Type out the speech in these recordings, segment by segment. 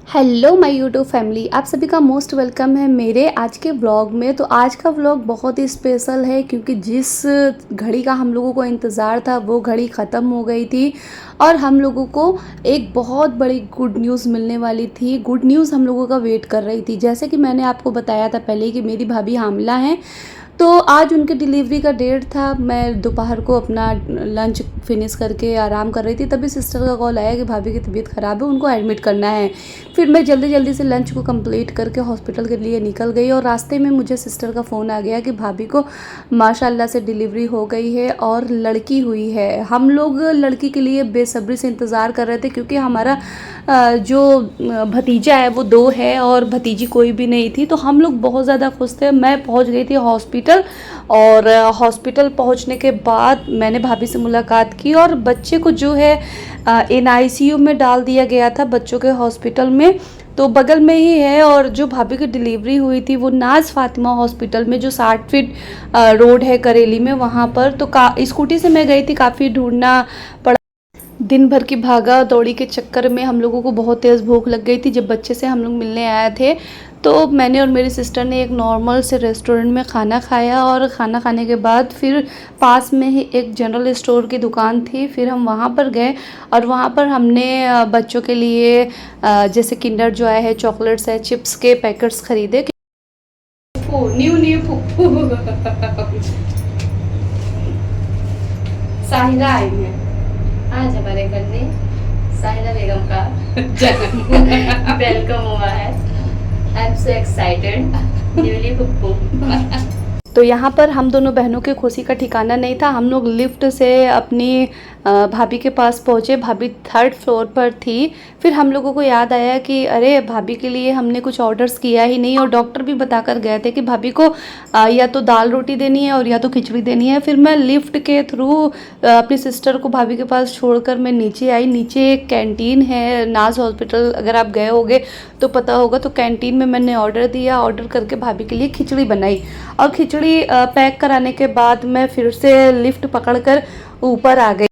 Hello my YouTube family, आप सभी का मोस्ट वेलकम है मेरे आज के व्लॉग में। तो आज का व्लॉग बहुत ही स्पेशल है क्योंकि जिस घड़ी का हम लोगों को इंतज़ार था वो घड़ी ख़त्म हो गई थी और हम लोगों को एक बहुत बड़ी गुड न्यूज़ मिलने वाली थी। गुड न्यूज़ हम लोगों का वेट कर रही थी। जैसे कि मैंने आपको बताया था पहले कि मेरी भाभी हामिला हैं, तो आज उनके डिलीवरी का डेट था। मैं दोपहर को अपना लंच फिनिश करके आराम कर रही थी, तभी सिस्टर का कॉल आया कि भाभी की तबीयत ख़राब है, उनको एडमिट करना है। फिर मैं जल्दी जल्दी से लंच को कंप्लीट करके हॉस्पिटल के लिए निकल गई और रास्ते में मुझे सिस्टर का फ़ोन आ गया कि भाभी को माशाल्लाह से डिलीवरी हो गई है और लड़की हुई है। हम लोग लड़की के लिए बेसब्री से इंतज़ार कर रहे थे क्योंकि हमारा जो भतीजा है वो 2 है और भतीजी कोई भी नहीं थी, तो हम लोग बहुत ज़्यादा खुश थे। मैं पहुंच गई थी हॉस्पिटल और हॉस्पिटल पहुंचने के बाद मैंने भाभी से मुलाकात की और बच्चे को जो है NICU में डाल दिया गया था, बच्चों के हॉस्पिटल में, तो बगल में ही है। और जो भाभी की डिलीवरी हुई थी वो नाज फातिमा हॉस्पिटल में, जो 60 फीट रोड है करेली में, वहाँ पर। तो स्कूटी से मैं गई थी, काफ़ी ढूंढना पड़ा। दिन भर की भागा दौड़ी के चक्कर में हम लोगों को बहुत तेज़ भूख लग गई थी। जब बच्चे से हम लोग मिलने आए थे तो मैंने और मेरी सिस्टर ने एक नॉर्मल से रेस्टोरेंट में खाना खाया और खाना खाने के बाद फिर पास में ही एक जनरल स्टोर की दुकान थी, फिर हम वहाँ पर गए और वहाँ पर हमने बच्चों के लिए जैसे किंडर जॉय है, चॉकलेट्स है, चिप्स के पैकेट्स खरीदे। न्यू न्यू साहिरा आई है आज हमारे घर में। साहिरा बेगम का जन्म वेलकम हुआ है। I am so excited. Newly पुप्पू। तो यहाँ पर हम दोनों बहनों के खुशी का ठिकाना नहीं था। हम लोग लिफ्ट से अपनी भाभी के पास पहुँचे। भाभी 3rd फ्लोर पर थी। फिर हम लोगों को याद आया कि अरे भाभी के लिए हमने कुछ ऑर्डर्स किया ही नहीं, और डॉक्टर भी बता कर गए थे कि भाभी को या तो दाल रोटी देनी है और या तो खिचड़ी देनी है। फिर मैं लिफ्ट के थ्रू अपनी सिस्टर को भाभी के पास छोड़कर मैं नीचे आई। नीचे एक कैंटीन है नाज हॉस्पिटल, अगर आप गए होगे तो पता होगा। तो कैंटीन में मैंने ऑर्डर दिया, ऑर्डर करके भाभी के लिए खिचड़ी बनाई और खिचड़ी पैक कराने के बाद मैं फिर से लिफ्ट पकड़कर ऊपर आ गई।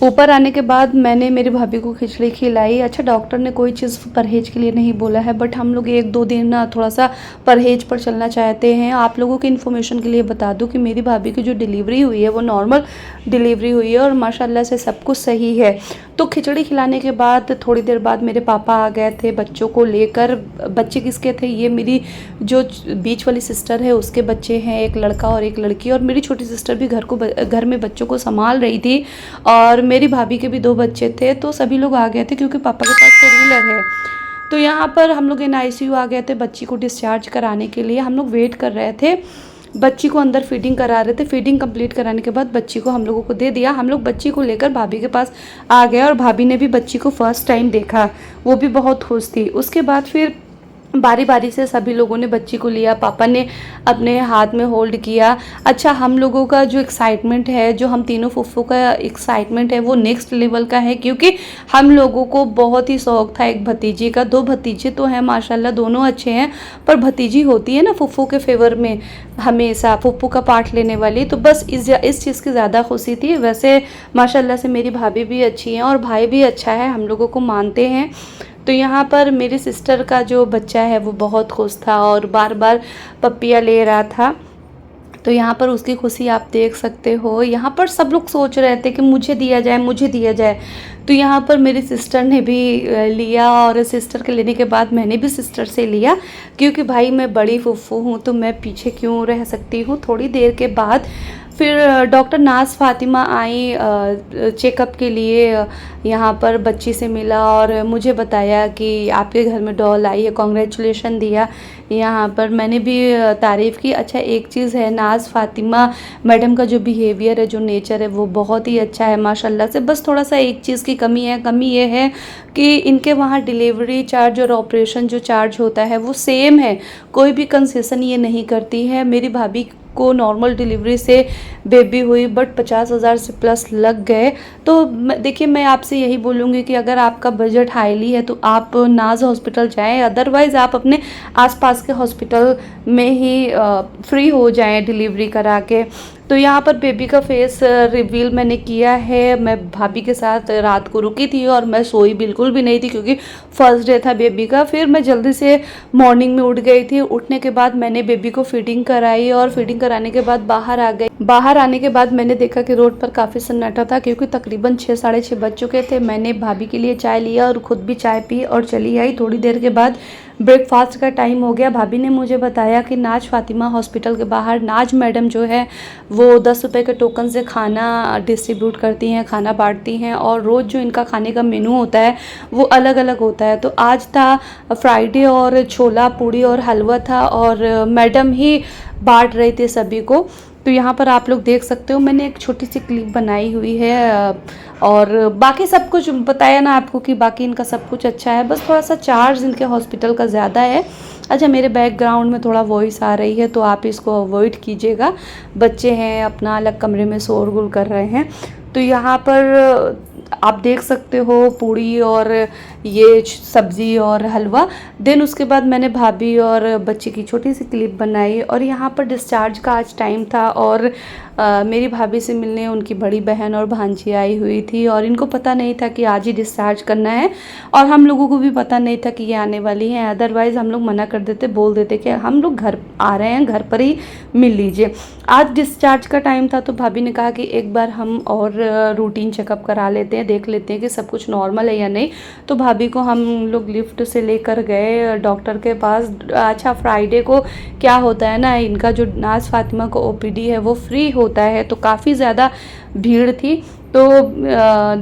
ऊपर आने के बाद मैंने मेरी भाभी को खिचड़ी खिलाई। अच्छा, डॉक्टर ने कोई चीज़ परहेज के लिए नहीं बोला है, बट हम लोग 1-2 दिन ना थोड़ा सा परहेज पर चलना चाहते हैं। आप लोगों की इन्फॉर्मेशन के लिए बता दूं कि मेरी भाभी की जो डिलीवरी हुई है वो नॉर्मल डिलीवरी हुई है और माशाल्लाह से सब कुछ सही है। तो खिचड़ी खिलाने के बाद थोड़ी देर बाद मेरे पापा आ गए थे बच्चों को लेकर। बच्चे किसके थे? ये मेरी जो बीच वाली सिस्टर है उसके बच्चे हैं, एक लड़का और एक लड़की। और मेरी छोटी सिस्टर भी घर में बच्चों को संभाल रही थी और मेरी भाभी के भी 2 बच्चे थे। तो सभी लोग आ गए थे क्योंकि पापा के पास 4 व्हीलर है। तो यहाँ पर हम लोग NICU आ गए थे बच्ची को डिस्चार्ज कराने के लिए। हम लोग वेट कर रहे थे, बच्ची को अंदर फीडिंग करा रहे थे। फीडिंग कंप्लीट कराने के बाद बच्ची को हम लोगों को दे दिया। हम लोग बच्ची को लेकर भाभी के पास आ गए और भाभी ने भी बच्ची को फर्स्ट टाइम देखा, वो भी बहुत खुश थी। उसके बाद फिर बारी बारी से सभी लोगों ने बच्ची को लिया, पापा ने अपने हाथ में होल्ड किया। अच्छा, हम लोगों का जो एक्साइटमेंट है, जो हम तीनों फुफ्फू का एक्साइटमेंट है वो नेक्स्ट लेवल का है, क्योंकि हम लोगों को बहुत ही शौक था एक भतीजी का। 2 भतीजे तो हैं माशाल्लाह, दोनों अच्छे हैं, पर भतीजी होती है ना फुफ्फू के फेवर में, हमेशा फुफ्फू का पार्ट लेने वाली। तो बस इस चीज़ की ज़्यादा खुशी थी। वैसे माशाल्लाह से मेरी भाभी भी अच्छी हैं और भाई भी अच्छा है, हम लोगों को मानते हैं। तो यहाँ पर मेरी सिस्टर का जो बच्चा है वो बहुत खुश था और बार बार पप्पियाँ ले रहा था। तो यहाँ पर उसकी खुशी आप देख सकते हो। यहाँ पर सब लोग सोच रहे थे कि मुझे दिया जाए, मुझे दिया जाए। तो यहाँ पर मेरी सिस्टर ने भी लिया और सिस्टर के लेने के बाद मैंने भी सिस्टर से लिया, क्योंकि भाई मैं बड़ी फुफ्फू हूँ तो मैं पीछे क्यों रह सकती हूँ। थोड़ी देर के बाद फिर डॉक्टर नाज फातिमा आई चेकअप के लिए। यहाँ पर बच्ची से मिला और मुझे बताया कि आपके घर में डॉल आई है, कॉन्ग्रेचुलेशन दिया। यहाँ पर मैंने भी तारीफ़ की। अच्छा, एक चीज़ है, नाज फातिमा मैडम का जो बिहेवियर है, जो नेचर है, वो बहुत ही अच्छा है माशाल्लाह से। बस थोड़ा सा एक चीज़ की कमी है, कमी ये है कि इनके वहाँ डिलीवरी चार्ज और ऑपरेशन जो चार्ज होता है वो सेम है, कोई भी कंसेशन ये नहीं करती है। मेरी भाभी को नॉर्मल डिलीवरी से बेबी हुई, बट 50,000 से प्लस लग गए। तो देखिए, मैं आपसे यही बोलूँगी कि अगर आपका बजट हाईली है तो आप नाज हॉस्पिटल जाएं, अदरवाइज़ आप अपने आसपास के हॉस्पिटल में ही फ्री हो जाएं डिलीवरी करा के। तो यहाँ पर बेबी का फेस रिवील मैंने किया है। मैं भाभी के साथ रात को रुकी थी और मैं सोई बिल्कुल भी नहीं थी क्योंकि फर्स्ट डे था बेबी का। फिर मैं जल्दी से मॉर्निंग में उठ गई थी। उठने के बाद मैंने बेबी को फीडिंग कराई और फीडिंग कराने के बाद बाहर आ गई। बाहर आने के बाद मैंने देखा कि रोड पर काफ़ी सन्नाटा था क्योंकि तकरीबन 6 साढ़े 6 बज चुके थे। मैंने भाभी के लिए चाय लिया और ख़ुद भी चाय पी और चली आई। थोड़ी देर के बाद ब्रेकफास्ट का टाइम हो गया। भाभी ने मुझे बताया कि नाज फातिमा हॉस्पिटल के बाहर नाज मैडम जो है वो 10 रुपये के टोकन से खाना डिस्ट्रीब्यूट करती हैं, खाना बांटती हैं और रोज़ जो इनका खाने का मेनू होता है वो अलग अलग होता है। तो आज था फ्राइडे और छोला पूड़ी और हलवा था और मैडम ही बांट रहे थे सभी को। तो यहाँ पर आप लोग देख सकते हो मैंने एक छोटी सी क्लिप बनाई हुई है और बाकी सब कुछ बताया ना आपको कि बाकी इनका सब कुछ अच्छा है, बस थोड़ा सा चार्ज इनके हॉस्पिटल का ज़्यादा है। अच्छा, मेरे बैकग्राउंड में थोड़ा वॉइस आ रही है तो आप इसको अवॉइड कीजिएगा। बच्चे हैं अपना अलग कमरे में शोरगुल कर रहे हैं। तो यहाँ पर आप देख सकते हो पूड़ी और ये सब्ज़ी और हलवा। देन उसके बाद मैंने भाभी और बच्चे की छोटी सी क्लिप बनाई और यहाँ पर डिस्चार्ज का आज टाइम था और मेरी भाभी से मिलने उनकी बड़ी बहन और भांजी आई हुई थी और इनको पता नहीं था कि आज ही डिस्चार्ज करना है और हम लोगों को भी पता नहीं था कि ये आने वाली हैं। अदरवाइज़ हम लोग मना कर देते, बोल देते कि हम लोग घर आ रहे हैं, घर पर ही मिल लीजिए। आज डिस्चार्ज का टाइम था तो भाभी ने कहा कि एक बार हम और रूटीन चेकअप करा लेते हैं, देख लेते हैं कि सब कुछ नॉर्मल है या नहीं। तो भाभी को हम लोग लिफ्ट से लेकर गए डॉक्टर के पास। अच्छा, फ्राइडे को क्या होता है ना, इनका जो नाज फातिमा को ओपीडी है वो फ्री होता है तो काफ़ी ज़्यादा भीड़ थी। तो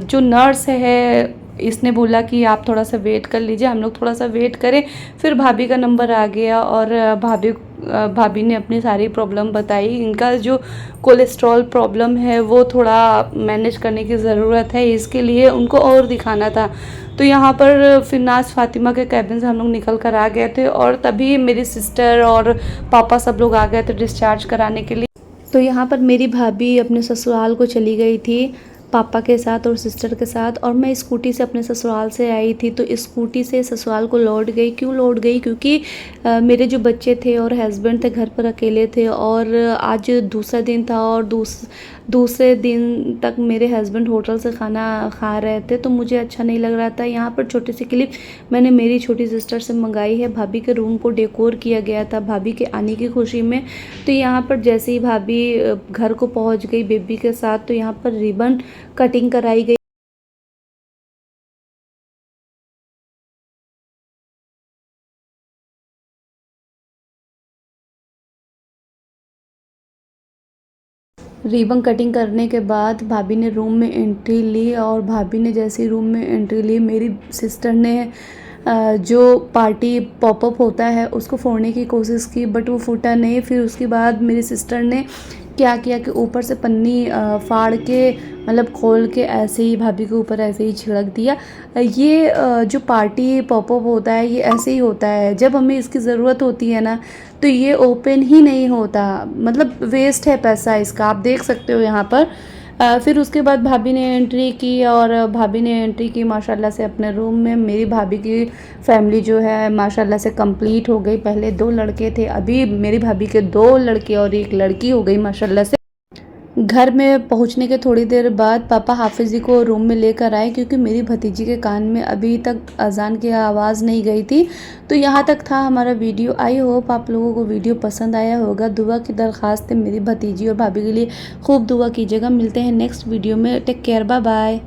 जो नर्स है इसने बोला कि आप थोड़ा सा वेट कर लीजिए। हम लोग थोड़ा सा वेट करें, फिर भाभी का नंबर आ गया और भाभी ने अपनी सारी प्रॉब्लम बताई। इनका जो कोलेस्ट्रॉल प्रॉब्लम है वो थोड़ा मैनेज करने की ज़रूरत है, इसके लिए उनको और दिखाना था। तो यहाँ पर फिर नाज फातिमा के कैबिन से हम लोग निकल कर आ गए थे और तभी मेरी सिस्टर और पापा सब लोग आ गए थे डिस्चार्ज कराने के लिए। तो यहाँ पर मेरी भाभी अपने ससुराल को चली गई थी पापा के साथ और सिस्टर के साथ और मैं स्कूटी से अपने ससुराल से आई थी। तो स्कूटी से ससुराल को लौट गई। क्यों लौट गई? क्योंकि मेरे जो बच्चे थे और हस्बैंड थे घर पर अकेले थे और आज दूसरा दिन था और दूसरे दिन तक मेरे हस्बैंड होटल से खाना खा रहे थे तो मुझे अच्छा नहीं लग रहा था। यहाँ पर छोटी सी क्लिप मैंने मेरी छोटी सिस्टर से मंगाई है। भाभी के रूम को डेकोर किया गया था भाभी के आने की खुशी में। तो यहाँ पर जैसे ही भाभी घर को पहुँच गई बेबी के साथ तो यहाँ पर रिबन कटिंग कराई गई। रिबन कटिंग करने के बाद भाभी ने रूम में एंट्री ली और भाभी ने जैसे ही रूम में एंट्री ली मेरी सिस्टर ने जो पार्टी पॉपअप होता है उसको फोड़ने की कोशिश की बट वो फूटा नहीं। फिर उसके बाद मेरी सिस्टर ने क्या किया कि ऊपर से पन्नी फाड़ के मतलब खोल के ऐसे ही भाभी के ऊपर ऐसे ही छिड़क दिया। ये जो पार्टी पॉपअप होता है ये ऐसे ही होता है, जब हमें इसकी ज़रूरत होती है ना तो ये ओपन ही नहीं होता, मतलब वेस्ट है पैसा इसका। आप देख सकते हो यहाँ पर। फिर उसके बाद भाभी ने एंट्री की और भाभी ने एंट्री की माशाल्लाह से अपने रूम में। मेरी भाभी की फैमिली जो है माशाल्लाह से कंप्लीट हो गई। पहले 2 लड़के थे, अभी मेरी भाभी के 2 लड़के और 1 लड़की हो गई माशाल्लाह से। घर में पहुंचने के थोड़ी देर बाद पापा हाफिज़ जी को रूम में लेकर आए क्योंकि मेरी भतीजी के कान में अभी तक अजान की आवाज़ नहीं गई थी। तो यहाँ तक था हमारा वीडियो। आई होप आप लोगों को वीडियो पसंद आया होगा। दुआ की दरख्वास्त है मेरी भतीजी और भाभी के लिए, खूब दुआ कीजिएगा। मिलते हैं नेक्स्ट वीडियो में। Take care, bye bye.